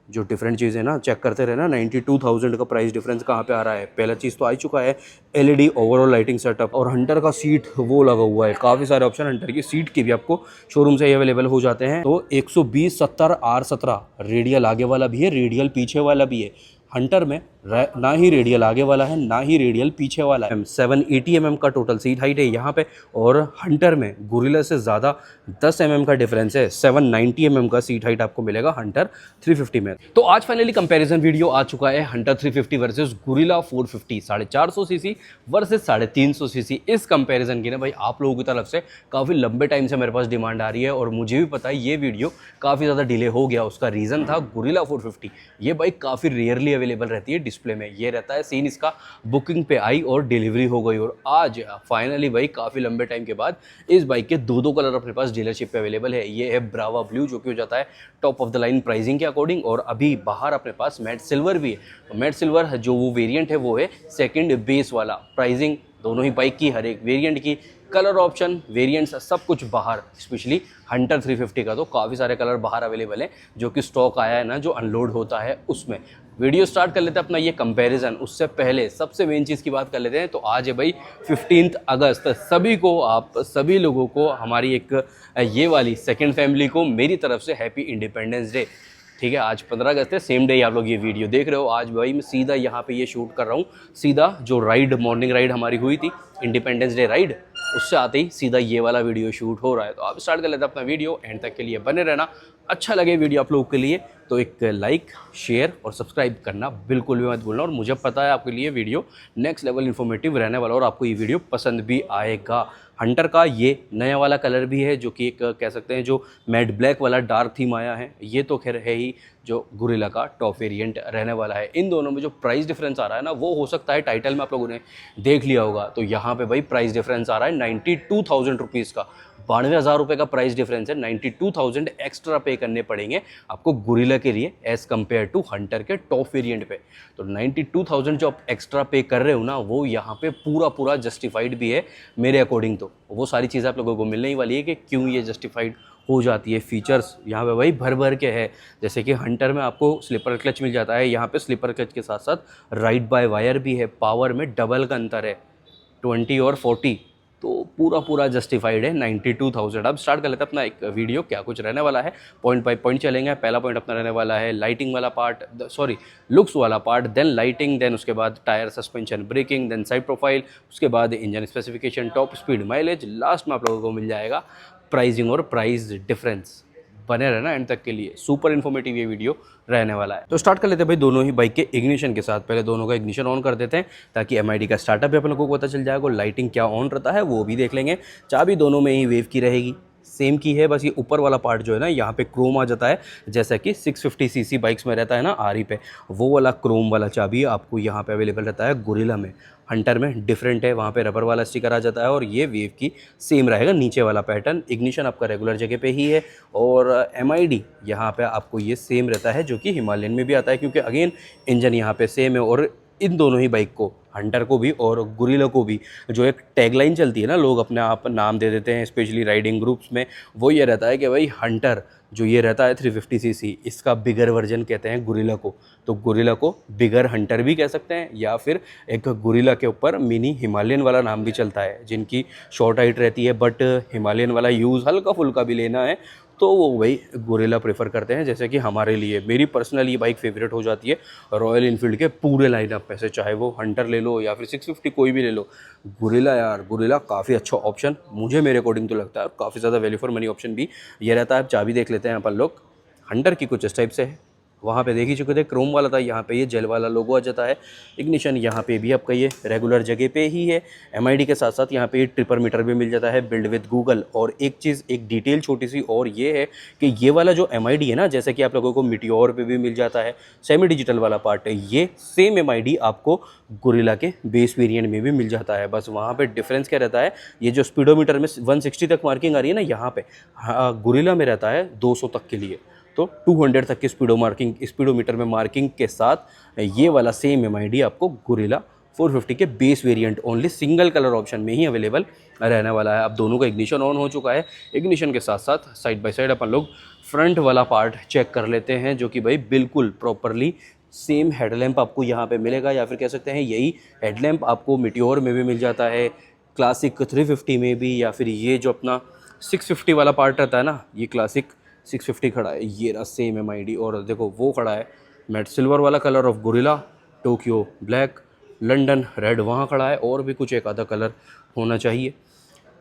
जो डिफरेंट चीज़ें ना चेक करते रहे ना, 92,000 का प्राइस डिफरेंस कहाँ पे आ रहा है। पहला चीज़ तो आ चुका है एलईडी ओवरऑल लाइटिंग सेटअप, और हंटर का सीट वो लगा हुआ है। काफ़ी सारे ऑप्शन हंटर की सीट के भी आपको शोरूम से अवेलेबल हो जाते हैं। तो 120/70 R17 रेडियल आगे वाला भी है, रेडियल पीछे वाला भी है। हंटर में ना ही रेडियल आगे वाला है, ना ही रेडियल पीछे वाला है। 780 mm का टोटल सीट हाइट है यहाँ पे, और हंटर में गोरिल्ला से ज़्यादा 10 mm का डिफरेंस है। 790 mm का सीट हाइट आपको मिलेगा हंटर 350 में। तो आज फाइनली कंपैरिजन वीडियो आ चुका है Hunter 350 versus gorilla 450, 450 CC versus 350 CC. इस कंपैरिजन की ना भाई आप लोगों की तरफ से काफ़ी लंबे टाइम से मेरे पास डिमांड आ रही है, और मुझे भी पता है ये वीडियो काफ़ी ज़्यादा डिले हो गया। उसका रीज़न था गोरिल्ला 450 ये बाइक काफ़ी रेयरली अवेलेबल रहती है डिस्प्ले में। ये रहता है सीन इसका बुकिंग पे आई और डिलीवरी हो गई, और आज फाइनली भाई काफ़ी लंबे टाइम के बाद इस बाइक के दो कलर अपने पास डीलरशिप पे अवेलेबल है। ये है ब्रावा ब्लू, जो कि हो जाता है top of the line pricing के अकॉर्डिंग, और अभी बाहर अपने पास मैट सिल्वर भी है। तो मैट सिल्वर जो वो वेरिएंट है वो है सेकंड बेस वाला। प्राइसिंग दोनों ही बाइक की, हर एक वेरिएंट की, कलर ऑप्शन, वेरिएंट्स सब कुछ बाहर। स्पेशली हंटर 350 का तो काफ़ी सारे कलर बाहर अवेलेबल हैं, जो कि स्टॉक आया है ना, जो अनलोड होता है उसमें। वीडियो स्टार्ट कर लेते हैं अपना ये कंपैरिजन। उससे पहले सबसे मेन चीज़ की बात कर लेते हैं। तो आज है भाई 15 अगस्त। सभी को, आप सभी लोगों को, हमारी एक ये वाली सेकंड फैमिली को मेरी तरफ से हैप्पी इंडिपेंडेंस डे। ठीक है, आज 15 अगस्त है, सेम डे आप लोग ये वीडियो देख रहे हो। आज भाई मैं सीधा यहाँ पे ये शूट कर रहा हूँ। सीधा जो राइड, मॉर्निंग राइड हमारी हुई थी, इंडिपेंडेंस डे राइड, उससे आते ही सीधा ये वाला वीडियो शूट हो रहा है। तो आप स्टार्ट कर लेते हैं अपना वीडियो, एंड तक के लिए बने रहना। अच्छा लगे वीडियो आप लोगों के लिए तो एक लाइक, शेयर और सब्सक्राइब करना बिल्कुल भी मत भूलना। और मुझे पता है आपके लिए वीडियो नेक्स्ट लेवल इन्फॉर्मेटिव रहने वाला, और आपको ये वीडियो पसंद भी आएगा। हंटर का ये नया वाला कलर भी है, जो कि एक कह सकते हैं जो मैट ब्लैक वाला डार्क थीम आया है। ये तो खैर है ही जो गोरिल्ला का टॉप वेरिएंट रहने वाला है। इन दोनों में जो प्राइस डिफरेंस आ रहा है ना, वो हो सकता है टाइटल में आप लोगों ने देख लिया होगा। तो यहाँ पे भाई प्राइस डिफरेंस आ रहा है 92,000 रुपीज़ का। 92,000 रुपये का प्राइस डिफरेंस है। 92,000 एक्स्ट्रा पे करने पड़ेंगे आपको गोरिल्ला के लिए एज़ कम्पेयर टू हंटर के टॉप वेरिएंट पे। तो 92,000 जो आप एक्स्ट्रा पे कर रहे हो ना, वो यहाँ पे पूरा जस्टिफाइड भी है मेरे अकॉर्डिंग। तो वो सारी चीज़ें आप लोगों को मिलने ही वाली है कि क्यों ये जस्टिफाइड हो जाती है। फीचर्स यहाँ पे भाई भर के है। जैसे कि हंटर में आपको स्लीपर क्लच मिल जाता है, यहाँ पे स्लीपर क्लच के साथ साथ राइड बाय वायर भी है। पावर में डबल का अंतर है, 20 और 40। तो पूरा जस्टिफाइड है 92,000। अब स्टार्ट कर लेते हैं अपना एक वीडियो, क्या कुछ रहने वाला है। पॉइंट बाय पॉइंट चलेंगे। पहला पॉइंट अपना रहने वाला है लाइटिंग वाला पार्ट, सॉरी लुक्स वाला पार्ट, देन लाइटिंग, देन उसके बाद tyre, suspension, braking, then side profile, उसके बाद engine specification, top speed, mileage. Last में आप लोगों को मिल जाएगा प्राइसिंग और प्राइस डिफरेंस। बने रहना एंड तक के लिए, सुपर इन्फॉर्मेटिव ये वीडियो रहने वाला है। तो स्टार्ट कर लेते हैं भाई दोनों ही बाइक के इग्निशन के साथ। पहले दोनों का इग्निशन ऑन कर देते हैं ताकि एमआईडी का स्टार्टअप भी अपन लोगों को पता चल जाएगा। लाइटिंग क्या ऑन रहता है वो भी देख लेंगे। चाबी दोनों में ही वेव की रहेगी, सेम की है, बस ये ऊपर वाला पार्ट जो है ना, यहाँ पे क्रोम आ जाता है, जैसा कि 650 सीसी बाइक्स में रहता है ना आरी पे। वो वाला क्रोम वाला चाबी आपको यहाँ पे अवेलेबल रहता है गोरिल्ला में। हंटर में डिफरेंट है, वहाँ पे रबर वाला स्टिकर आ जाता है, और ये वेव की सेम रहेगा नीचे वाला पैटर्न। इग्निशन आपका रेगुलर जगह पे ही है, और एमआईडी यहाँ पे आपको ये सेम रहता है, जो कि हिमालयन में भी आता है, क्योंकि अगेन इंजन यहाँ पे सेम है। और इन दोनों ही बाइक को, हंटर को भी और गोरिल्ला को भी, जो एक टैगलाइन चलती है ना, लोग अपने आप नाम दे देते हैं स्पेशली राइडिंग ग्रुप्स में, वो ये रहता है कि भाई हंटर जो ये रहता है 350 सीसी, इसका बिगर वर्जन कहते हैं गोरिल्ला को। तो गोरिल्ला को बिगर हंटर भी कह सकते हैं, या फिर एक गोरिल्ला के ऊपर मिनी हिमालयन वाला नाम भी चलता है, जिनकी शॉर्ट हाइट रहती है, बट हिमालयन वाला यूज़ हल्का फुल्का भी लेना है तो वो भाई गोरिल्ला प्रेफर करते हैं। जैसे कि हमारे लिए, मेरी पर्सनल ये बाइक फेवरेट हो जाती है रॉयल इनफील्ड के पूरे लाइनअप में से, चाहे वो हंटर ले लो या फिर 650 कोई भी ले लो। गोरिल्ला यार, गोरिल्ला काफ़ी अच्छा ऑप्शन मुझे, मेरे अकॉर्डिंग तो लगता है, काफ़ी ज़्यादा वैल्यू फॉर मनी ऑप्शन भी ये रहता है। चाबी देख लेते हैं अपन लोग। हंटर की कुछ इस टाइप से है, वहाँ पे देख ही चुके थे, क्रोम वाला था, यहाँ पे ये जेल वाला लोगो आ जाता है। इग्निशन यहाँ पे भी आपका ये रेगुलर जगह पे ही है। एमआईडी के साथ साथ यहाँ पे ये ट्रिपर मीटर भी मिल जाता है, बिल्ड विद गूगल। और एक चीज़, एक डिटेल छोटी सी और ये है कि ये वाला जो एमआईडी है ना, जैसे कि आप लोगों को मिटियोर पे भी मिल जाता है, सेमी डिजिटल वाला पार्ट है, ये सेम एमआईडी आपको गोरिल्ला के बेस वेरिएंट में भी मिल जाता है। बस वहाँ पे डिफरेंस क्या रहता है, ये जो स्पीडोमीटर में 160 तक मार्किंग आ रही है ना, यहाँ पे गोरिल्ला में रहता है 200 तक के लिए। तो 200 तक की स्पीडोमीटर में मार्किंग के साथ ये वाला सेम एमआईडी आपको गोरिल्ला 450 के base variant only single colour option में ही अवेलेबल रहने वाला है। अब दोनों का इग्निशन ऑन हो चुका है। इग्निशन के साथ साथ साइड बाय साइड अपन लोग फ्रंट वाला पार्ट चेक कर लेते हैं, जो कि भाई बिल्कुल प्रॉपरली सेम हेडलैम्प आपको यहाँ पे मिलेगा, या फिर कह सकते हैं यही हेडलैम्प आपको मीटियोर में भी मिल जाता है, क्लासिक 350 में भी, या फिर ये जो अपना 650 वाला पार्ट रहता है ना, ये क्लासिक 650 खड़ा है, ये रहा सेम MID। और देखो वो खड़ा है मैट सिल्वर वाला colour of gorilla, Tokyo black, London red वहाँ खड़ा है, और भी कुछ एक आधा कलर होना चाहिए।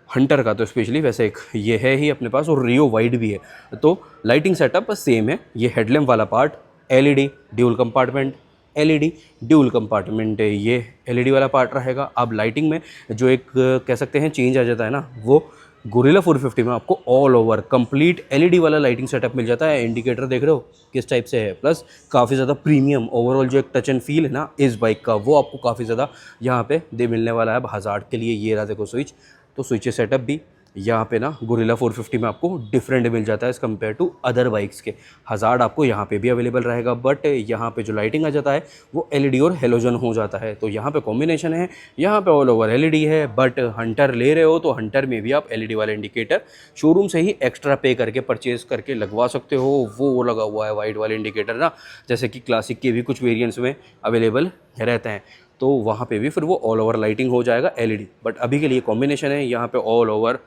हंटर का तो स्पेशली वैसे एक ये है ही अपने पास, और रियो वाइड भी है। तो लाइटिंग सेटअप सेम है। ये हेडलैम्प वाला part LED dual compartment, LED dual compartment, ये LED वाला पार्ट रहेगा। अब लाइटिंग में जो एक कह सकते हैं चेंज आ जाता है ना, वो गोरिल्ला 450 में आपको ऑल ओवर कंप्लीट LED वाला लाइटिंग सेटअप मिल जाता है। इंडिकेटर देख रहे हो किस टाइप से है, प्लस काफ़ी ज़्यादा प्रीमियम ओवरऑल जो एक टच एंड फील है ना इस बाइक का, वो आपको काफ़ी ज़्यादा यहाँ पे दे मिलने वाला है। अब हज़ार्ड के लिए ये रहा देखो स्विच, तो स्विच सेटअप भी यहाँ पे ना गोरिल्ला 450 में आपको डिफरेंट मिल जाता है as compare to other bikes के। हज़ार्ड आपको यहाँ पे भी अवेलेबल रहेगा, बट यहाँ पे जो लाइटिंग आ जाता है वो LED और हेलोजन हो जाता है। तो यहाँ पे कॉम्बिनेशन है, यहाँ पे ऑल ओवर LED है। बट हंटर ले रहे हो तो हंटर में भी आप LED वाला इंडिकेटर शोरूम से ही एक्स्ट्रा पे करके परचेज करके लगवा सकते हो। वो लगा हुआ है वाइट वाले इंडिकेटर ना, जैसे कि क्लासिक के भी कुछ वेरियंट्स में अवेलेबल रहते हैं, तो वहाँ पे भी फिर वो ऑल ओवर लाइटिंग हो जाएगा LED। बट अभी के लिए कॉम्बिनेशन है, यहाँ पे ऑल ओवर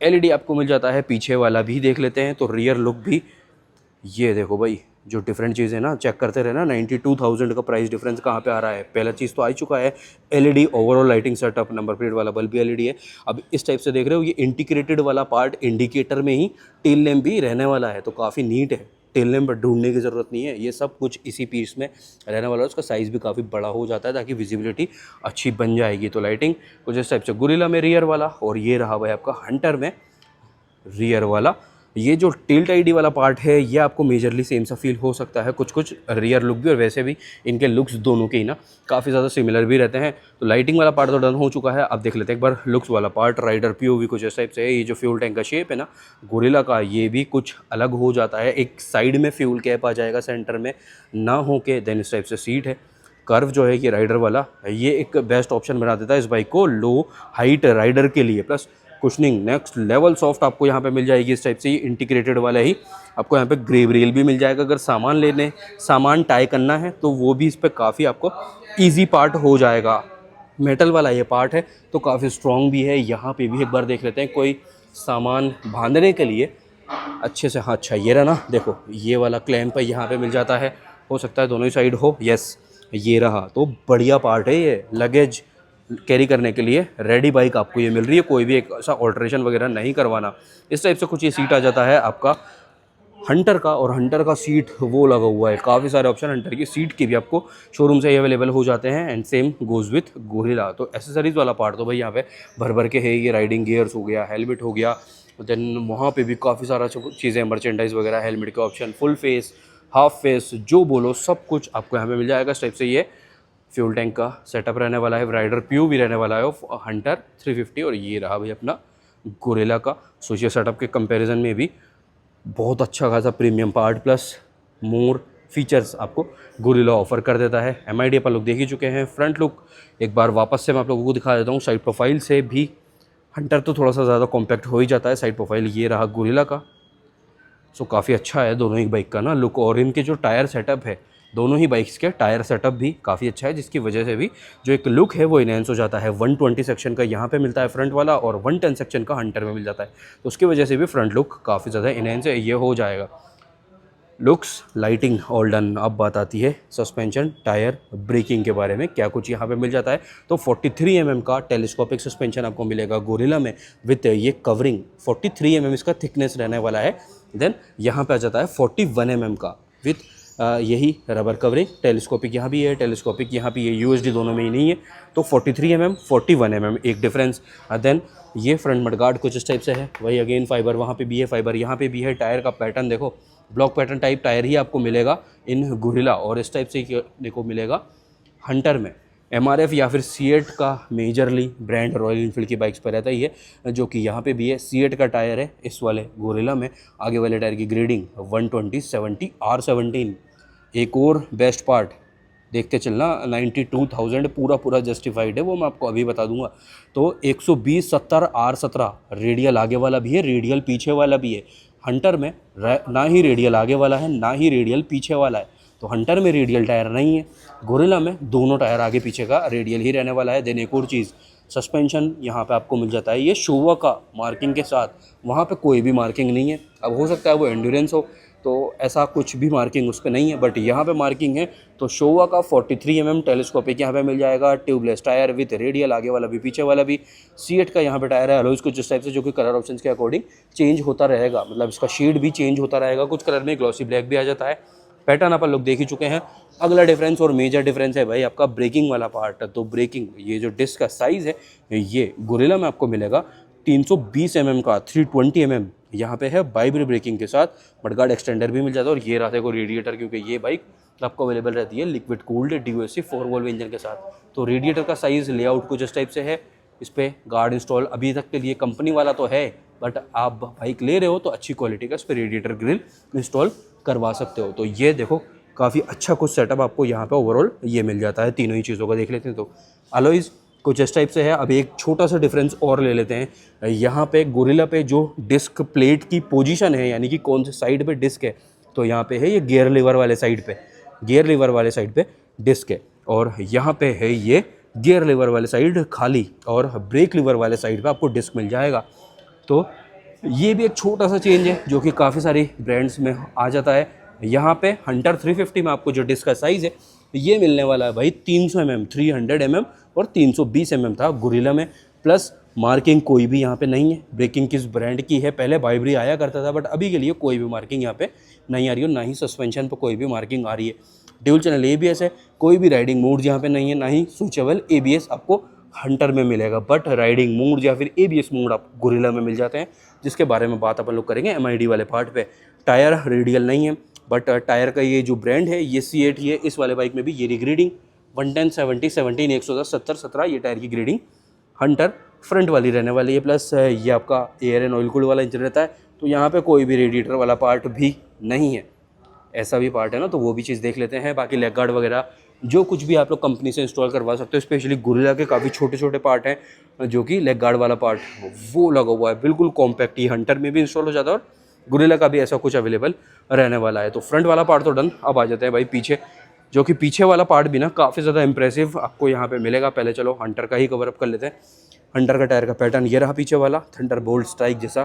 LED आपको मिल जाता है। पीछे वाला भी देख लेते हैं, तो रियर लुक भी ये देखो भाई, जो डिफरेंट चीज़ें ना चेक करते रहे ना, 92,000 का प्राइस डिफरेंस कहाँ पे आ रहा है। पहला चीज़ तो आ चुका है LED overall lighting setup, number plate वाला बल्ब भी LED है। अब इस टाइप से देख रहे हो, ये इंटीग्रेटेड वाला पार्ट इंडिकेटर में ही टेल लैम्प भी रहने वाला है, तो काफ़ी नीट है। टेल लैम्प ढूंढने की ज़रूरत नहीं है, ये सब कुछ इसी पीस में रहने वाला है। उसका साइज़ भी काफ़ी बड़ा हो जाता है ताकि विजिबिलिटी अच्छी बन जाएगी। तो लाइटिंग कुछ इस टाइप से गोरिल्ला में रियर वाला, और ये रहा भाई आपका हंटर में रियर वाला। ये जो टिल्ट ID वाला पार्ट है, ये आपको मेजरली सेम सा फील हो सकता है, कुछ कुछ रियर लुक भी, और वैसे भी इनके लुक्स दोनों के ही ना काफ़ी ज़्यादा सिमिलर भी रहते हैं। तो लाइटिंग वाला पार्ट तो डन हो चुका है। अब देख लेते हैं एक बार लुक्स वाला पार्ट। राइडर POV कुछ इस टाइप से है। ये जो फ्यूल टैंक का शेप है ना गोरिल्ला का, ये भी कुछ अलग हो जाता है। एक साइड में फ्यूल कैप आ जाएगा सेंटर में ना हो के, देन इस टाइप से सीट है। कर्व जो है ये राइडर वाला, ये एक बेस्ट ऑप्शन बना देता है इस बाइक को लो हाइट राइडर के लिए। Plus cushioning next level soft आपको यहाँ पे मिल जाएगी इस टाइप से। ये इंटीग्रेटेड वाला ही आपको यहाँ पे ग्रेव रेल भी मिल जाएगा। अगर सामान टाई करना है तो वो भी इस पर काफ़ी आपको ईजी पार्ट हो जाएगा। मेटल वाला ये पार्ट है तो काफ़ी स्ट्रॉन्ग भी है। यहाँ पे भी एक बार देख लेते हैं कोई सामान बांधने के लिए अच्छे से। हाँ अच्छा ये रहा ना, देखो ये वाला क्लैंप यहाँ पे मिल जाता है। हो सकता है दोनों ही साइड हो, यस ये रहा। तो बढ़िया पार्ट है ये, लगेज कैरी करने के लिए रेडी बाइक आपको ये मिल रही है। कोई भी एक ऐसा ऑल्ट्रेशन वगैरह नहीं करवाना। इस टाइप से कुछ ये सीट आ जाता है आपका हंटर का, और हंटर का सीट वो लगा हुआ है। काफ़ी सारे ऑप्शन हंटर की सीट के भी आपको शोरूम से ही अवेलेबल हो जाते हैं, and same goes with gorilla. तो एसेसरीज़ वाला पार्ट तो भाई यहाँ पे भर भर के है। ये राइडिंग गियर्स हो गया, हेलमेट हो गया, देन वहाँ पे भी काफ़ी सारा चीज़ें, मर्चेंडाइज वगैरह, हेलमेट के option, full face, half face, जो बोलो सब कुछ आपको यहाँ पे मिल जाएगा। इस टाइप से ये फ्यूल टैंक का सेटअप रहने वाला है। राइडर POV रहने वाला है हंटर 350, और ये रहा भाई अपना गोरिल्ला का। सोचिए सेटअप के कंपैरिजन में भी बहुत अच्छा खासा premium part plus more features आपको गोरिल्ला ऑफर कर देता है। MID अपन लोग देख ही चुके हैं। फ्रंट लुक एक बार वापस से मैं आप लोगों को दिखा देता हूँ। साइड प्रोफाइल से भी हंटर तो थोड़ा सा ज़्यादा कॉम्पैक्ट हो ही जाता है। साइड प्रोफाइल ये रहा गोरिल्ला का। सो काफ़ी अच्छा है दोनों ही बाइक का ना लुक, और इनके जो टायर सेटअप है दोनों ही बाइक्स के टायर सेटअप भी काफ़ी अच्छा है, जिसकी वजह से भी जो एक लुक है वो इनहेंस हो जाता है। 120 सेक्शन का यहाँ पे मिलता है फ्रंट वाला, और 110 सेक्शन का हंटर में मिल जाता है, तो उसकी वजह से भी फ्रंट लुक काफ़ी ज़्यादा इनहेंस है। ये हो जाएगा लुक्स, लाइटिंग ऑल डन। अब बात आती है सस्पेंशन, टायर, ब्रेकिंग के बारे में क्या कुछ यहाँ पे मिल जाता है। तो 43 mm का टेलीस्कोपिक सस्पेंशन आपको मिलेगा गोरिल्ला में, विथ ये कवरिंग 43 mm इसका थिकनेस रहने वाला है। देन यहाँ पे आ जाता है 41 mm का विथ यही रबर कवरिंग। टेलीस्कोपिक यहाँ भी है, टेलीस्कोपिक यहाँ भी है, USD दोनों में ही नहीं है। तो 43 mm 41 mm एक डिफरेंस। देन ये फ्रंट मडगार्ड कुछ इस टाइप से है, वही अगेन फाइबर वहाँ पे भी है, फाइबर यहाँ पे भी है। टायर का पैटर्न देखो, ब्लॉक पैटर्न टाइप टायर ही आपको मिलेगा इन गोरिल्ला, और इस टाइप से देखो मिलेगा हंटर में। MRF या फिर सीएट का मेजरली ब्रांड रॉयल इनफील्ड की बाइक्स पर रहता ही है, जो कि यहाँ पे भी है। सीएट का टायर है इस वाले गोरिल्ला में। आगे वाले टायर की ग्रेडिंग 120/70 R17। एक और बेस्ट पार्ट देखते चलना 92,000 पूरा जस्टिफाइड है, वो मैं आपको अभी बता दूंगा। तो 120 70 R17 रेडियल आगे वाला भी है, रेडियल पीछे वाला भी है। हंटर में ना ही रेडियल आगे वाला है ना ही रेडियल पीछे वाला है, तो हंटर में रेडियल टायर नहीं है। गोरिल्ला में दोनों टायर आगे पीछे का रेडियल ही रहने वाला है। देन एक और चीज़, सस्पेंशन यहाँ पे आपको मिल जाता है ये शोवा का मार्किंग के साथ, वहाँ पे कोई भी मार्किंग नहीं है। अब हो सकता है वो एंड्योरेंस हो तो ऐसा कुछ भी मार्किंग उस पर नहीं है, बट यहाँ पे मार्किंग है। तो शोवा का 43 mm टेलीस्कोपिक यहाँ पे मिल जाएगा, ट्यूबलेस टायर विथ रेडियल आगे वाला भी पीछे वाला भी। सीएट का यहाँ पे टायर है अलॉयज कुछ इस टाइप से, जो कि कलर ऑप्शंस के अकॉर्डिंग चेंज होता रहेगा, मतलब इसका शेड भी चेंज होता रहेगा, कुछ कलर में ग्लॉसी ब्लैक भी आ जाता है। पैटर्न अपन लोग देख ही चुके हैं। अगला डिफरेंस और मेजर डिफरेंस है भाई आपका ब्रेकिंग वाला पार्ट। तो ब्रेकिंग, ये जो डिस्क का साइज़ है ये गोरिल्ला में आपको मिलेगा 320 mm का, 320 mm यहाँ पे है बाइब्री ब्रेकिंग के साथ। मडगार्ड एक्सटेंडर भी मिल जाता है, और ये रहता है को रेडिएटर, क्योंकि ये बाइक आपको अवेलेबल रहती है liquid cooled DOSC 4 valve engine के साथ। तो रेडिएटर का साइज़ लेआउट कुछ इस टाइप से है। इस पर गार्ड इंस्टॉल अभी तक के लिए कंपनी वाला तो है, बट आप बाइक ले रहे हो तो अच्छी क्वालिटी का इस पर रेडिएटर ग्रिल इंस्टॉल करवा सकते हो। तो ये देखो काफ़ी अच्छा कुछ सेटअप आपको यहाँ पे ओवरऑल ये मिल जाता है। तीनों ही चीज़ों का देख लेते हैं। तो अलॉयज़ कुछ इस टाइप से है। अब एक छोटा सा डिफरेंस और ले लेते हैं। यहाँ पे गोरिल्ला पे जो डिस्क प्लेट की पोजीशन है, यानी कि कौन से साइड पे डिस्क है, तो यहाँ पे है ये गियर लीवर वाले साइड पे, गियर लीवर वाले साइड पे डिस्क है, और यहाँ पे है ये गियर लीवर वाले साइड खाली, और ब्रेक लीवर वाले साइड पे आपको डिस्क मिल जाएगा। तो ये भी एक छोटा सा चेंज है जो कि काफ़ी सारी ब्रांड्स में आ जाता है। यहाँ पे हंटर 350 में आपको जो डिस्क का साइज़ है ये मिलने वाला है भाई 300 mm, 300 mm और 320 mm था गोरिल्ला में। प्लस मार्किंग कोई भी यहाँ पे नहीं है। ब्रेकिंग किस ब्रांड की है, पहले बाइब्री आया करता था, बट अभी के लिए कोई भी मार्किंग यहाँ पे नहीं आ रही है, ना ही सस्पेंशन पर कोई भी मार्किंग आ रही है। ड्यूल चैनल ABS है, कोई भी राइडिंग मोड यहाँ पे नहीं है, ना ही स्विचेबल ABS आपको हंटर में मिलेगा, बट राइडिंग मोड या फिर ABS मोड आप गोरिल्ला में मिल जाते हैं, जिसके बारे में बात अपन लोग करेंगे MID वाले पार्ट पे। टायर रेडियल नहीं है, बट टायर का ये जो ब्रांड है ये C8 ही है। इस वाले बाइक में भी ये ग्रेडिंग 110 70 17 110 70 17 ये टायर की ग्रेडिंग हंटर फ्रंट वाली रहने वाली है। प्लस ये आपका एयर एंड ऑयल कूल्ड वाला इंजन रहता है, तो यहाँ पे कोई भी रेडिएटर वाला पार्ट भी नहीं है। ऐसा भी पार्ट है ना, तो वो भी चीज़ देख लेते हैं। बाकी लेग गार्ड वगैरह जो कुछ भी आप लोग कंपनी से इंस्टॉल करवा सकते हो, स्पेशली गोरिल्ला के काफ़ी छोटे छोटे पार्ट हैं जो कि लेग गार्ड वाला पार्ट वो लगा हुआ है, बिल्कुल कॉम्पैक्ट। ये हंटर में भी इंस्टॉल हो जाता है और गोरिल्ला का भी ऐसा कुछ अवेलेबल रहने वाला है। तो फ्रंट वाला पार्ट तो डन। अब आ जाते हैं भाई पीछे, जो कि पीछे वाला पार्ट भी ना काफ़ी ज़्यादा इंप्रेसिव आपको यहाँ पे मिलेगा। पहले चलो हंटर का ही कवर अप कर लेते हैं। हंटर का टायर का पैटर्न ये रहा पीछे वाला, थंडरबोल्ट स्ट्राइक जैसा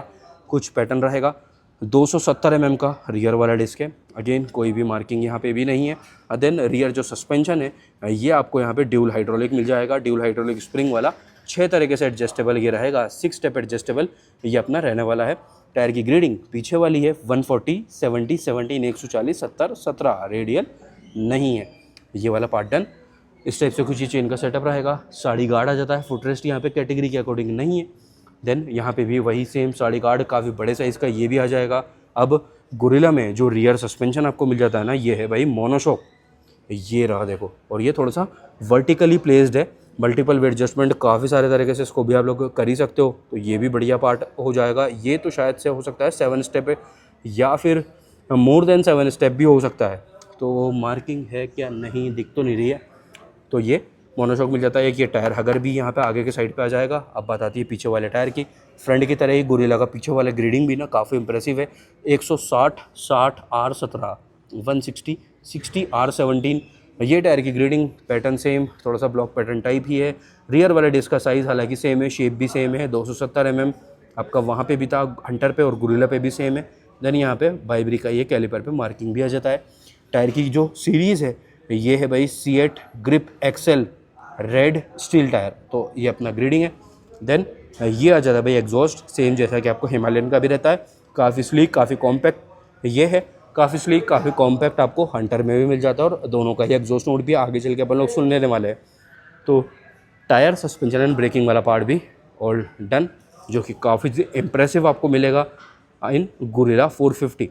कुछ पैटर्न रहेगा। 270 mm का रियर वाला डिस्क है, अगेन कोई भी मार्किंग यहाँ पे भी नहीं है। देन रियर जो सस्पेंशन है ये आपको यहाँ पे ड्यूल हाइड्रोलिक मिल जाएगा, ड्यूल हाइड्रोलिक स्प्रिंग वाला 6 तरीके से एडजस्टेबल ये रहेगा, 6 स्टेप एडजस्टेबल ये अपना रहने वाला है। टायर की ग्रेडिंग पीछे वाली है 140 70 17 140 70 17 रेडियल नहीं है। ये वाला पार्ट डन। इस टाइप से कुछ ही चेन का सेटअप रहेगा। साड़ी गार्ड आ जाता है, फुटरेस्ट यहाँ पे कैटेगरी के अकॉर्डिंग नहीं है। देन यहाँ पे भी वही सेम साड़ी गार्ड काफ़ी बड़े साइज़ का ये भी आ जाएगा। अब गोरिल्ला में जो रियर सस्पेंशन आपको मिल जाता है ना, ये है भाई मोनोशॉक, ये रहा देखो, और ये थोड़ा सा वर्टिकली प्लेस्ड है। मल्टीपल वेट एडजस्टमेंट काफ़ी सारे तरीके से इसको भी आप लोग कर ही सकते हो, तो ये भी बढ़िया पार्ट हो जाएगा। ये तो शायद से हो सकता है 7 स्टेप है या फिर मोर देन 7 स्टेप भी हो सकता है। तो मार्किंग है क्या, नहीं दिख तो नहीं रही है। तो ये मोनोशॉक मिल जाता है। एक ये टायर हगर भी यहाँ पे आगे के साइड पे आ जाएगा। अब बात आती है पीछे वाले टायर की। फ्रंट की तरह ही गोरिल्ला का पीछे वाला ग्रेडिंग भी ना काफ़ी इंप्रेसिव है। 160 60 R17 160 60 R17 ये टायर की ग्रेडिंग पैटर्न सेम, थोड़ा सा ब्लॉक पैटर्न टाइप ही है। रियर वाले डिस्क का साइज़ हालांकि सेम है, शेप भी सेम है, 270 mm आपका वहाँ पे भी था हंटर पे, और गोरिल्ला पे भी सेम है। देन यहाँ पे बाइब्री का ये कैलिपर पे मार्किंग भी आ जाता है। टायर की जो सीरीज़ है ये है भाई C8 grip excel red steel tyre, तो ये अपना ग्रेडिंग है। देन ये आ जाता है भाई एग्जॉस्ट, सेम जैसा कि आपको हिमालयन का भी रहता है, काफ़ी स्लीक काफ़ी कॉम्पैक्ट। ये है काफ़ी स्लीक काफ़ी कॉम्पैक्ट, आपको हंटर में भी मिल जाता है, और दोनों का ही एग्जॉस्ट नोट भी आगे चल के अपन लोग सुन लेने वाले हैं। तो टायर सस्पेंशन एंड ब्रेकिंग वाला पार्ट भी ऑल डन, जो कि काफ़ी इंप्रेसिव आपको मिलेगा इन गोरिल्ला 450।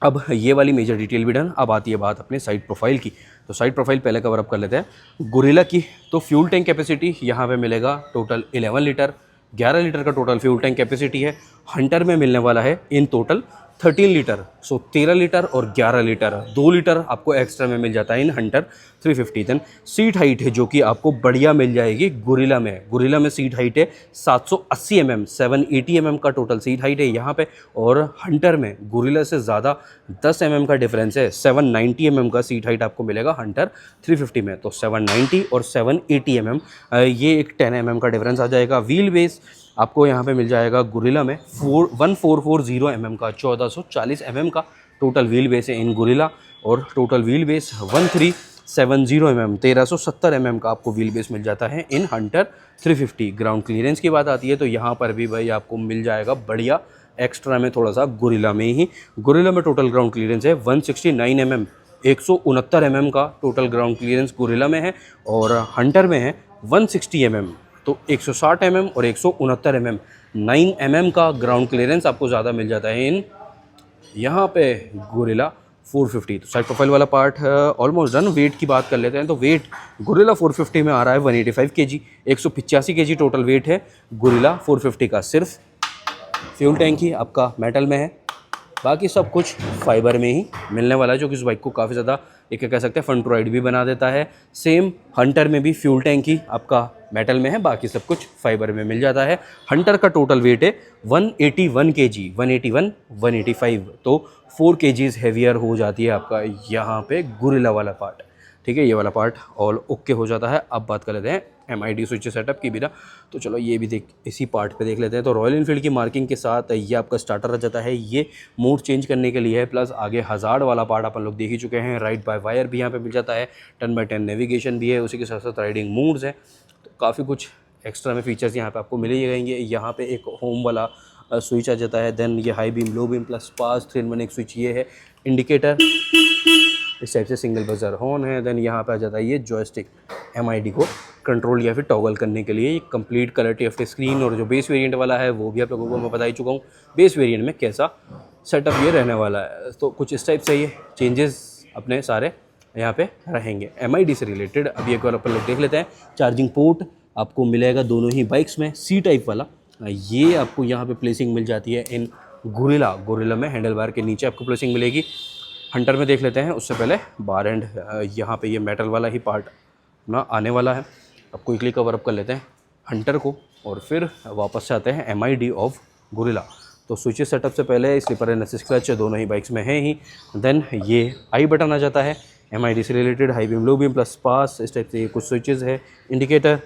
अब ये वाली मेजर डिटेल भी डन। अब आती है बात अपने साइड प्रोफाइल की। तो साइड प्रोफाइल पहले कवर अप कर लेते हैं गोरिल्ला की। तो फ्यूल टैंक कैपेसिटी यहाँ पे मिलेगा टोटल 11 लीटर, 11 लीटर का टोटल फ्यूल टैंक कैपेसिटी है। हंटर में मिलने वाला है in total 13 litre, so 13 litre और 11 लीटर, 2 लीटर आपको एक्स्ट्रा में मिल जाता है इन हंटर 350। देन सीट हाइट है जो कि आपको बढ़िया मिल जाएगी गुरिल्ला में। गुरिल्ला में सीट हाइट है 780 mm, 780 mm का टोटल सीट हाइट है यहाँ पे। और हंटर में गुरिल्ला से ज़्यादा 10 mm का डिफरेंस है, 790 mm का सीट हाइट आपको मिलेगा हंटर 350 में। तो 790 और 780 mm, ये एक 10 mm का डिफरेंस आ जाएगा। व्हील बेस आपको यहाँ पे मिल जाएगा गुरिल्ला में 1440 mm का, 1440 mm का टोटल व्हील बेस है इन गुरिल्ला। और total wheel base 1370 mm, 1370 mm का आपको व्हील बेस मिल जाता है इन हंटर 350। ग्राउंड क्लियरेंस की बात आती है तो यहाँ पर भी भाई आपको मिल जाएगा बढ़िया एक्स्ट्रा में थोड़ा सा गुरिल्ला में ही। गुरिल्ला में टोटल ग्राउंड क्लियरेंस है 169 mm, 169 mm का टोटल ग्राउंड क्लियरेंस गुरिल्ला में है। और हंटर में है 160 mm, तो 160 mm और 169 mm, 9 mm का ग्राउंड क्लियरेंस आपको ज़्यादा मिल जाता है इन यहाँ पे गुरिल्ला 450। तो साइड प्रोफाइल वाला पार्ट ऑलमोस्ट डन। वेट की बात कर लेते हैं तो वेट गुरिल्ला 450 में आ रहा है 185 kg, 185 kg टोटल वेट है गुरिल्ला 450 का। सिर्फ फ्यूल टैंक ही आपका मेटल में है, बाकी सब कुछ फाइबर में ही मिलने वाला है, जो कि इस बाइक को काफ़ी ज़्यादा एक कह सकते हैं फ्रंट टू राइड भी बना देता है। सेम हंटर में भी फ्यूल टैंक ही आपका मेटल में है, बाकी सब कुछ फाइबर में मिल जाता है। हंटर का टोटल वेट है 181 kg, 181 185, तो 4 kgs हैवियर हो जाती है आपका यहाँ पे गुरिल्ला वाला पार्ट। ठीक है, ये वाला पार्ट ऑल ओके हो जाता है। अब बात कर लेते हैं MID स्विच सेटअप की भी ना, तो चलो ये भी इसी पार्ट पे देख लेते हैं। तो रॉयल इनफील्ड की मार्किंग के साथ ये आपका स्टार्टर रह जाता है, ये मोड चेंज करने के लिए है। प्लस आगे हज़ार्ड वाला पार्ट अपन लोग देख ही चुके हैं। राइड बाय वायर भी यहाँ पे मिल जाता है, 10x10 नेविगेशन भी है, उसी के साथ साथ राइडिंग मोड्स हैं। तो काफ़ी कुछ एक्स्ट्रा में फीचर्स यहाँ पे आपको मिल ही जाएंगे। यहाँ पे एक होम वाला स्विच आ जाता है, देन ये high beam, low beam plus pass 3-in-1 एक स्विच ये है। इंडिकेटर इस टाइप से सिंगल बजर हॉर्न है। देन यहाँ पे आ जाता है ये जॉयस्टिक MID को कंट्रोल या फिर टॉगल करने के लिए। कंप्लीट कलर TFT स्क्रीन, और जो बेस वेरिएंट वाला है वो भी आप लोगों को मैं बता ही चुका हूँ बेस वेरिएंट में कैसा सेटअप ये रहने वाला है। तो कुछ इस टाइप से ये चेंजेस अपने सारे यहाँ पे रहेंगे MID से रिलेटेड। अभी एक बार अपन लोग देख लेते हैं। चार्जिंग पोर्ट आपको मिलेगा दोनों ही बाइक्स में, C टाइप वाला ये आपको यहाँ पे प्लेसिंग मिल जाती है इन गुरिल्ला में। हैंडल बार के नीचे आपको प्लेसिंग मिलेगी। हंटर में देख लेते हैं उससे पहले बार एंड यहाँ पे ये मेटल वाला ही पार्ट ना आने वाला है। अब क्विकली कवर अप कर लेते हैं हंटर को और फिर वापस से आते हैं MID ऑफ गुरिल्ला। तो स्विचेस सेटअप से पहले स्लीपर एंड असिस्ट क्लच दोनों ही बाइक्स में है ही। देन ये आई बटन आ जाता है MID से related, high beam, low beam plus pass, इस टाइप से कुछ स्विचेस है। इंडिकेटर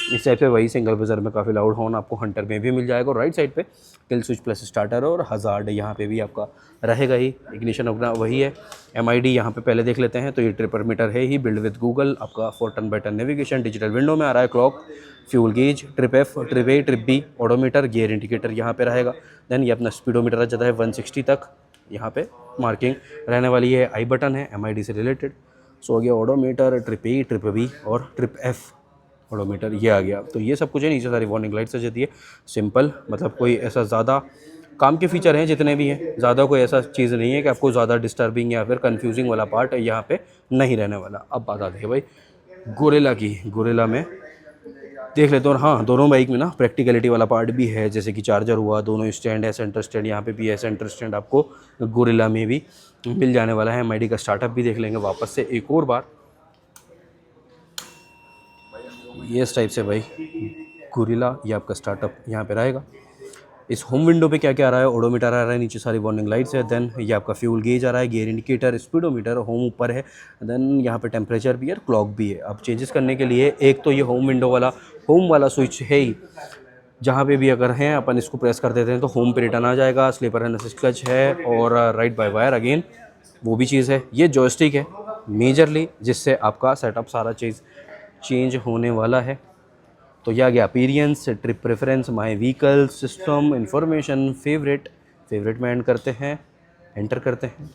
इस टाइप से वही सिंगल बजर में काफ़ी लाउड हॉर्न आपको हंटर में भी मिल जाएगा। और राइट साइड पे किल स्विच प्लस स्टार्टर और हज़ार्ड यहाँ पे भी आपका रहेगा ही। इग्निशन अपना वही है। MID यहाँ पे पहले देख लेते हैं तो ये ट्रिपर मीटर है ही, बिल्ड विद गूगल आपका 4 नेविगेशन, डिजिटल विंडो में आ रहा है clock, fuel gauge, trip F, trip A, trip B, odometer, gear indicator यहाँ पे रहेगा। देन ये अपना स्पीडोमीटर आ जाता है 160 तक, यहाँ पे मार्किंग रहने वाली है। आई बटन है MID से रिलेटेड। सो हो गया odometer, trip A, trip B और ट्रिप F ऑडोमीटर ये आ गया। तो ये सब कुछ है। नीचे सारी वार्निंग लाइट्स आ जाती है। सिंपल, मतलब कोई ऐसा ज़्यादा काम के फीचर हैं जितने भी हैं, ज़्यादा कोई ऐसा चीज़ नहीं है कि आपको ज़्यादा डिस्टर्बिंग या फिर कंफ्यूजिंग वाला पार्ट यहाँ पे नहीं रहने वाला। अब बात आती है भाई गुरिल्ला की। गुरिल्ला में देख लेते हैं। और हाँ, दोनों बाइक में ना प्रैक्टिकलिटी वाला पार्ट भी है, जैसे कि चार्जर हुआ, दोनों स्टैंड है, सेंटर स्टैंड यहाँ पे भी है, सेंटर स्टैंड आपको गुरिल्ला में भी मिल जाने वाला है। MID का स्टार्टअप भी देख लेंगे वापस से एक और बार। ये इस टाइप से भाई गुरिल्ला ये आपका स्टार्टअप यहाँ पे रहेगा। इस होम विंडो पे क्या क्या आ रहा है, ओडोमीटर आ रहा है, नीचे सारी वार्निंग लाइट्स है। देन ये आपका फ्यूल गेज आ रहा है, गियर इंडिकेटर, स्पीडोमीटर, होम ऊपर है। देन यहाँ पे टेम्परेचर भी है, क्लॉक भी है। अब चेंजेस करने के लिए एक तो ये होम विंडो वाला होम वाला स्विच है ही, जहाँ पे भी अगर हैं अपन इसको प्रेस कर देते हैं तो होम पे रिटर्न आ जाएगा। स्लीपर एंड असिस्ट क्लच है और राइट बाय वायर अगेन वो भी चीज़ है। ये जॉयस्टिक है मेजरली, जिससे आपका सेटअप सारा चीज़ चेंज होने वाला है। तो यह आ गया appearance, trip preference, my vehicle, system, information, favourite में एंड करते हैं, एंटर करते हैं।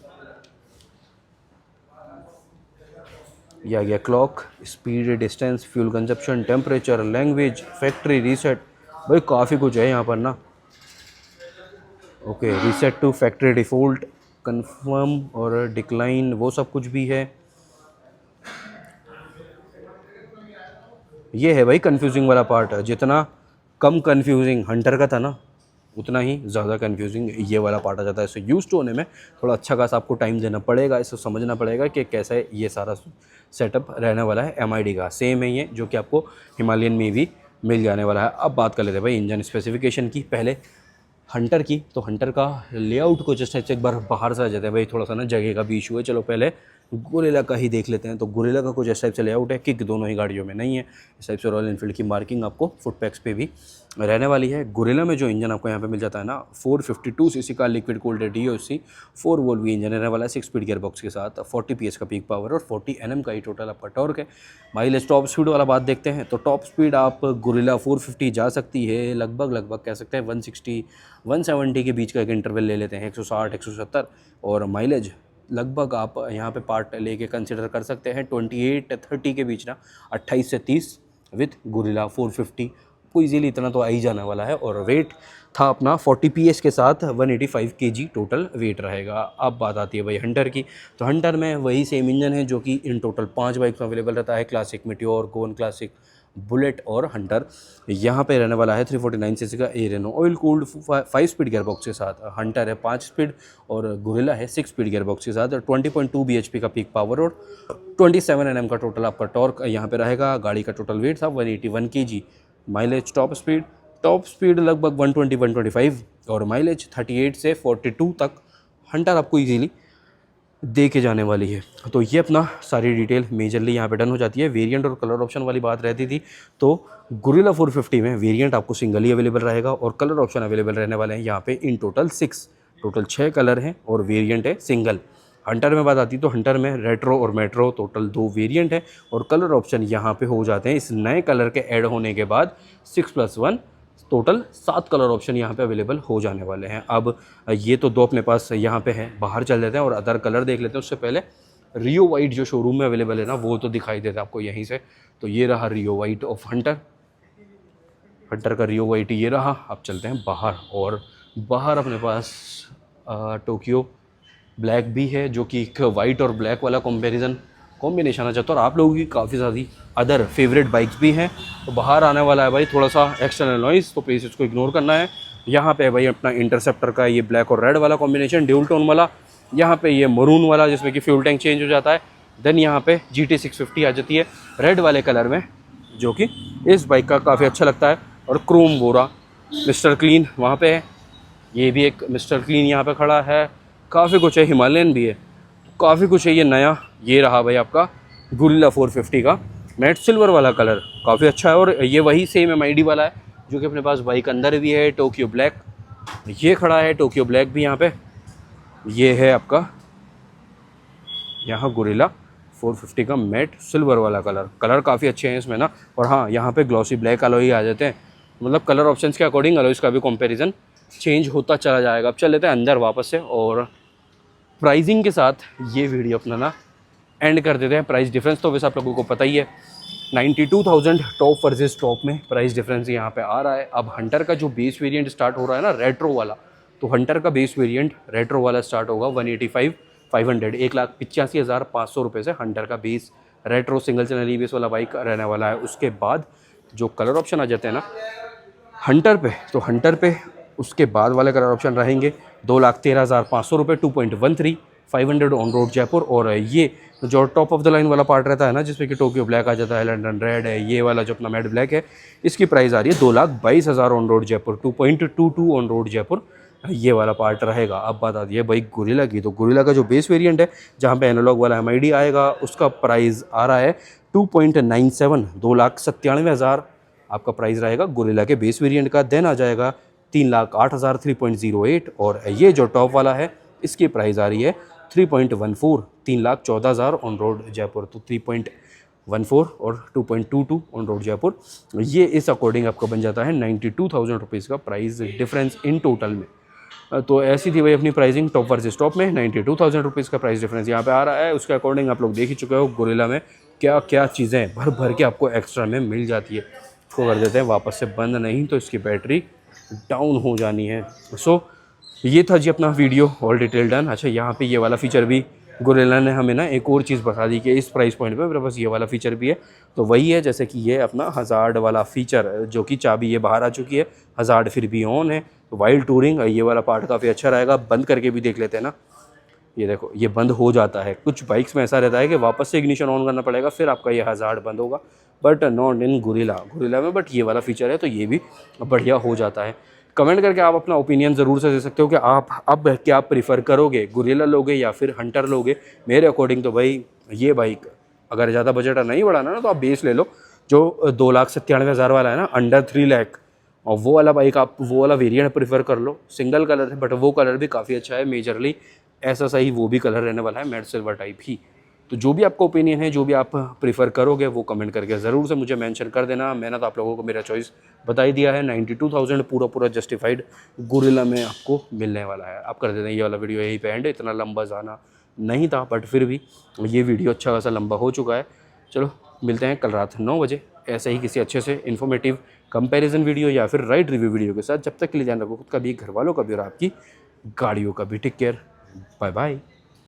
यह आ गया clock, speed, distance, fuel consumption, temperature, language, factory reset. भाई काफ़ी कुछ है यहाँ पर ना। Okay, reset to factory default, confirm और डिक्लाइन, वो सब कुछ भी है। ये है भाई कंफ्यूजिंग वाला पार्ट। जितना कम कंफ्यूजिंग हंटर का था ना, उतना ही ज़्यादा कन्फ्यूजिंग ये वाला पार्ट आ जाता है। इससे यूज़ टू होने में थोड़ा अच्छा खासा आपको टाइम देना पड़ेगा, इसको समझना पड़ेगा कि कैसे ये सारा सेटअप रहने वाला है। MID का सेम है ये, जो कि आपको हिमालयन में भी मिल जाने वाला है। अब बात कर लेते हैं भाई इंजन स्पेसिफिकेशन की, पहले हंटर की। तो हंटर का लेआउट को जस्ट एक बार बाहर से आ जाते हैं भाई, थोड़ा सा ना जगह का भी इशू है। चलो पहले गोरिल्ला का ही देख लेते हैं। तो गोरिल्ला का कुछ इस टाइप से लेआउट है, किक दोनों ही गाड़ियों में नहीं है। इस टाइप से रॉयल एनफील्ड की मार्किंग आपको फुट पैक्स पे भी रहने वाली है। गोरिल्ला में जो इंजन आपको यहाँ पे मिल जाता है ना, 452 सीसी का liquid cooled DOC 4 volt engine रहने वाला है 6 स्पीड गियर बॉक्स के साथ, 40 PS का पीक पावर और 40 Nm का ही टोटल आपका टॉर्क है। माइलेज टॉप स्पीड वाला बात देखते हैं, तो टॉप स्पीड आप गोरिल्ला 450 जा सकती है, लगभग कह सकते हैं 160 170 के बीच का एक इंटरवल ले लेते हैं, 160 170। और माइलेज लगभग आप यहाँ पे पार्ट लेके कंसिडर कर सकते हैं 28-30 के बीच ना, 28 से 30 विथ गोरिल्ला 450 को ईजिली इतना तो आ ही जाने वाला है। और वेट था अपना 40 PS के साथ 185 kg टोटल वेट रहेगा। अब बात आती है भाई हंटर की। तो हंटर में वही सेम इंजन है जो कि इन टोटल 5 बाइक्स में अवेलेबल रहता है, classic, meteor, Goan classic, bullet और हंटर। यहाँ पे रहने वाला है 349 सीसी का एरेनो oil cooled 5 speed gear box के साथ। हंटर है 5 स्पीड और गोरिल्ला है 6 स्पीड गियर बॉक्स के साथ, 20.2 bhp का पीक पावर और 27 Nm का टोटल आपका टॉर्क यहाँ पे रहेगा। गाड़ी का टोटल वेट था 181 kg। माइलेज टॉप स्पीड लगभग 120-125 और माइलेज 38 से 42 तक हंटर आपको इजीली दे के जाने वाली है। तो ये अपना सारी डिटेल मेजरली यहाँ पे डन हो जाती है। वेरिएंट और कलर ऑप्शन वाली बात रहती थी, तो गोरिल्ला 450 में वेरिएंट आपको सिंगल ही अवेलेबल रहेगा और कलर ऑप्शन अवेलेबल रहने वाले हैं यहाँ पे इन टोटल 6 कलर हैं और वेरिएंट है सिंगल। हंटर में बात आती है तो हंटर में रेट्रो और मेट्रो टोटल 2 वेरिएंट है और कलर ऑप्शन यहाँ पे हो जाते हैं इस नए कलर के ऐड होने के बाद 6+1 टोटल 7 कलर ऑप्शन यहाँ पे अवेलेबल हो जाने वाले हैं। अब ये तो 2 अपने पास यहाँ पे हैं, बाहर चल लेते हैं और अदर कलर देख लेते हैं। उससे पहले रियो वाइट जो शोरूम में अवेलेबल है ना, वो तो दिखाई देता है आपको यहीं से। तो ये रहा रियो वाइट ऑफ हंटर का रियो वाइट ये रहा। अब चलते हैं बाहर, और बाहर अपने पास टोक्यो ब्लैक भी है, जो कि एक वाइट और ब्लैक वाला कॉम्बिनेशन आ जाता है। और आप लोगों की काफ़ी ज़्यादा अदर फेवरेट बाइक्स भी हैं। तो बाहर आने वाला है भाई थोड़ा सा एक्सटर्नल नॉइज़, तो प्लीज़ इसको इग्नोर करना है। यहाँ पे भाई अपना इंटरसेप्टर का ये ब्लैक और रेड वाला कॉम्बिनेशन ड्यूल टोन वाला, यहाँ पे ये मरून वाला जिसमें कि फ्यूल टैंक चेंज हो जाता है। देन यहाँ पे GT 650 आ जाती है रेड वाले कलर में, जो कि इस बाइक का काफ़ी अच्छा लगता है। और क्रोम बोरा मिस्टर क्लीन वहाँ पे है, ये भी एक मिस्टर क्लीन यहाँ पे खड़ा है। काफ़ी कुछ है, हिमालयन भी है, काफ़ी कुछ है। ये नया ये रहा भाई आपका गोरिल्ला 450 का मैट सिल्वर वाला कलर, काफ़ी अच्छा है। और ये वही सेम MID वाला है जो कि अपने पास बाइक अंदर भी है। टोक्यो ब्लैक ये खड़ा है, टोक्यो ब्लैक भी यहाँ पे ये है आपका, यहाँ गोरिल्ला 450 का मैट सिल्वर वाला कलर काफ़ी अच्छे हैं इसमें ना। और हाँ, यहाँ पे ग्लॉसी ब्लैक अलॉय आ जाते हैं, मतलब कलर ऑप्शंस के अकॉर्डिंग अलॉयज़ का भी कंपैरिजन चेंज होता चला जाएगा। अब चल लेते हैं अंदर वापस से और प्राइसिंग के साथ ये वीडियो अपना ना एंड कर देते हैं। प्राइस डिफरेंस तो वैसे आप लोगों को पता ही है, 92,000 टॉप वर्सेस टॉप में प्राइस डिफरेंस यहाँ पे आ रहा है। अब हंटर का जो बेस वेरिएंट स्टार्ट हो रहा है ना रेट्रो वाला, तो हंटर का बेस वेरिएंट रेट्रो वाला स्टार्ट होगा 185,500 1,85,500 रुपये से हंटर का base retro single channel EBS वाला बाइक रहने वाला है। उसके बाद जो कलर ऑप्शन आ जाते हैं ना हंटर पे, तो हंटर पे उसके बाद वाले कलर ऑप्शन रहेंगे 2,13,500 रुपये 2.13 500 ऑन रोड जयपुर। और ये जो टॉप ऑफ द लाइन वाला पार्ट रहता है ना, जिसमें कि टोक्यो ब्लैक आ जाता है, लंडन रेड है, ये वाला जो अपना मैट ब्लैक है, इसकी प्राइस आ रही है 2,22,000 on road Jaipur 2.22 on road Jaipur, ये वाला पार्ट रहेगा। अब बात आती है भाई गोरिल्ला की। तो गोरिल्ला का जो बेस वेरिएंट है जहाँ पे एनालॉग वाला MID आएगा, उसका प्राइस आ रहा है 2.97 2,97,000 आपका प्राइस रहेगा गोरिल्ला के बेस वेरिएंट का। देन आ जाएगा 3,08,000 3.08। और ये जो टॉप वाला है इसकी प्राइस आ रही है 3.14 3,14,000 ऑन रोड जयपुर, तो 3.14 और 2.22 ऑन रोड जयपुर। ये इस अकॉर्डिंग आपका बन जाता है 92,000 रुपीज़ का प्राइस डिफरेंस इन टोटल में। तो ऐसी थी भाई अपनी प्राइसिंग टॉप वर्सेस टॉप में। 92,000 रुपीज़ का प्राइस डिफरेंस यहाँ पे आ रहा है। उसके अकॉर्डिंग आप लोग देख ही चुके हो गोरिल्ला में क्या क्या चीज़ें भर भर के आपको एक्स्ट्रा में मिल जाती है। इसको कर देते हैं वापस से बंद, नहीं तो इसकी बैटरी डाउन हो जानी है। सो ये था जी अपना वीडियो, ऑल डिटेल डन। अच्छा, यहाँ पे ये वाला फीचर भी गोरिल्ला ने हमें ना एक और चीज़ बता दी कि इस प्राइस पॉइंट पे मेरे पास ये वाला फीचर भी है। तो वही है जैसे कि ये अपना हज़ार्ड वाला फीचर, जो कि चाबी ये बाहर आ चुकी है, हज़ार्ड फिर भी ऑन है, वाइल्ड टूरिंग, ये वाला पार्ट काफ़ी अच्छा रहेगा। बंद करके भी देख लेते हैं ना, ये देखो ये बंद हो जाता है। कुछ बाइक्स में ऐसा रहता है कि वापस से इग्निशन ऑन करना पड़ेगा फिर आपका ये हज़ार्ड बंद होगा, बट नॉट इन गुरिल्ला में बट ये वाला फीचर है तो ये भी बढ़िया हो जाता है। कमेंट करके आप अपना ओपिनियन ज़रूर से दे सकते हो कि आप अब क्या प्रीफर करोगे, गुरिल्ला लोगे या फिर हंटर लोगे। मेरे अकॉर्डिंग तो भाई ये बाइक, अगर ज़्यादा बजट नहीं बढ़ाना ना तो आप बेस ले लो, जो 2,97,000 वाला है ना, अंडर 3 लाख, और वो वाला बाइक आप वो वाला वेरिएंट प्रेफर कर लो। सिंगल कलर है बट वो कलर भी काफ़ी अच्छा है, मेजरली ऐसा सही वो भी कलर रहने वाला है, मैट सिल्वर टाइप ही। तो जो भी आपका ओपिनियन है, जो भी आप प्रीफर करोगे वो कमेंट करके ज़रूर से मुझे मेंशन कर देना। मैंने तो आप लोगों को मेरा चॉइस बता ही दिया है। 92,000 पूरा जस्टिफाइड गुरिल्ला में आपको मिलने वाला है। आप कर देते हैं ये वाला वीडियो यहीं पे एंड। इतना लंबा जाना नहीं था बट फिर भी ये वीडियो अच्छा खासा लंबा हो चुका है। चलो मिलते हैं कल रात 9 बजे ऐसे ही किसी अच्छे से इन्फॉर्मेटिव कंपैरिजन वीडियो या फिर राइड रिव्यू वीडियो के साथ। जब तक के लिए ध्यान रखो खुद का भी, घर वालों का भी और आपकी गाड़ियों का भी। Take care, bye bye.